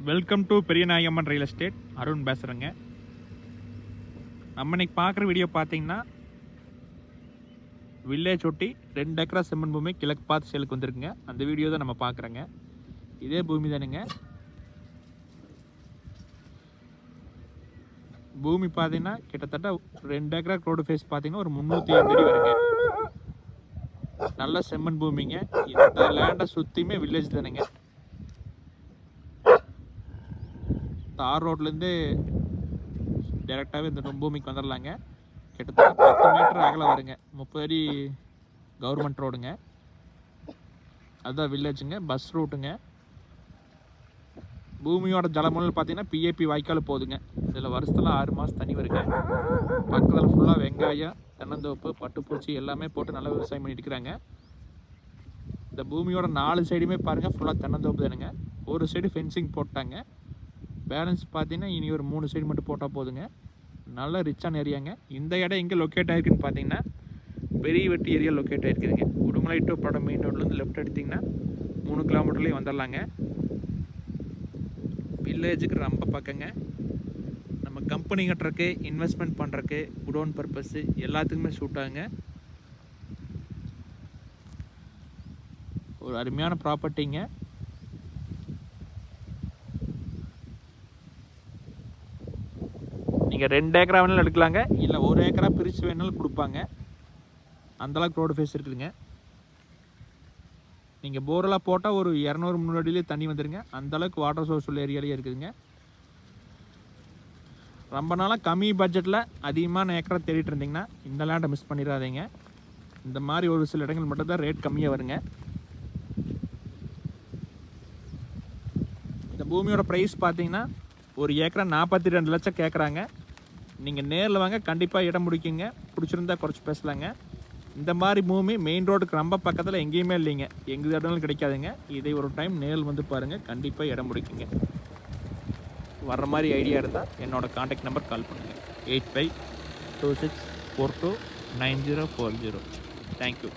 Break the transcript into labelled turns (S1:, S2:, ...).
S1: Welcome to Periyanayagamman real estate. Arun பேசுகிறேங்க. நம்ம இன்னைக்கு பார்க்குற வீடியோ பார்த்தீங்கன்னா வில்லேஜ் ஒட்டி 2 ஏக்கரா செம்மண் பூமி கிழக்கு பார்த்து சேலுக்கு வந்துருக்குங்க. அந்த வீடியோ தான் நம்ம பார்க்குறோங்க. இதே பூமி தானுங்க. பூமி பார்த்தீங்கன்னா கிட்டத்தட்ட 2 ஏக்கரா ரோடு ஃபேஸ் பார்த்தீங்கன்னா ஒரு 350 அடி வருங்க. நல்ல செம்மண் பூமிங்க. இந்த லேண்டை சுற்றியுமே வில்லேஜ் தானுங்க. தார் ரோட்லேருந்து டேரெக்டாகவே இந்த பூமிக்கு வந்துடலாங்க. கிட்டத்தட்ட 10 மீட்டர் அகலம் வருங்க. 30 அடி கவர்மெண்ட் ரோடுங்க. அதுதான் வில்லேஜுங்க. பஸ் ரூட்டுங்க. பூமியோட ஜலமூலம் பார்த்தீங்கன்னா பிஏபி வாய்க்கால் போகுதுங்க. இதில் வருஷத்தில் 6 மாதம் தண்ணி வருங்க. பக்கத்தில் ஃபுல்லாக வெங்காயம், தென்னந்தோப்பு, பட்டுப்பூச்சி எல்லாமே போட்டு நல்லா விவசாயம் பண்ணிட்டு இருக்கிறாங்க. இந்த பூமியோட 4 சைடுமே பாருங்கள் ஃபுல்லாக தென்னந்தோப்பு தானுங்க. ஒரு சைடு ஃபென்சிங் போட்டாங்க. பேலன்ஸ் பார்த்தீங்கன்னா இனி ஒரு 3 சைடு மட்டும் போட்டால் போதுங்க. நல்ல ரிச்சான ஏரியாங்க. இந்த இடம் எங்கே லொக்கேட் ஆகிருக்குன்னு பார்த்தீங்கன்னா பெரிய வெட்டி ஏரியா லொக்கேட் ஆகிருக்குதுங்க. உடுமலை டு படம் மெயின் ரோட்லேருந்து லெஃப்ட் எடுத்திங்கன்னா 3 கிலோமீட்டர்லேயே வந்துடலாங்க. வில்லேஜுக்கு ரொம்ப பக்கங்க. நம்ம கம்பெனி கட்டுறக்கு, இன்வெஸ்ட்மெண்ட் பண்ணுறக்கு, குடோன் பர்பஸ்ஸு எல்லாத்துக்குமே சூட் ஆகுங்க. ஒரு அருமையான ப்ராப்பர்ட்டிங்க. நீங்கள் 2 ஏக்கரா வேணாலும் எடுக்கலாங்க, இல்லை 1 ஏக்கரா பிரித்து வேணாலும் கொடுப்பாங்க. அந்தளவுக்கு ரோடு ஃபேஸ் இருக்குதுங்க. நீங்கள் போரெல்லாம் போட்டால் ஒரு 200-300 அடியிலே தண்ணி வந்துடுங்க. அந்தளவுக்கு வாட்டர் சோர்ஸ் உள்ள ஏரியாலேயே இருக்குதுங்க. ரொம்ப நாளாக கம்மி பட்ஜெட்டில் அதிகமான ஏக்கரா தேடிட்டு இருந்தீங்கன்னா இந்த லேண்டை மிஸ் பண்ணிடாதீங்க. இந்த மாதிரி ஒரு சில இடங்கள் மட்டும்தான் ரேட் கம்மியாக வருங்க. இந்த பூமியோட ப்ரைஸ் பார்த்தீங்கன்னா ஒரு ஏக்கரா 42 லட்சம் கேட்குறாங்க. நீங்கள் நேரில் வாங்க, கண்டிப்பாக இடம் முடிக்குங்க. பிடிச்சிருந்தா குறைச்சி பேசலாங்க. இந்த மாதிரி பூமி மெயின் ரோடுக்கு ரொம்ப பக்கத்தில் எங்கேயுமே இல்லைங்க. எங்கள் இடங்களும் கிடைக்காதுங்க. இதை ஒரு டைம் நேரில் வந்து பாருங்கள், கண்டிப்பாக இடம் முடிக்குங்க. வர்ற மாதிரி ஐடியா இருந்தால் என்னோடய கான்டாக்ட் நம்பர் கால் பண்ணுங்கள். 8526429040. தேங்க்யூ.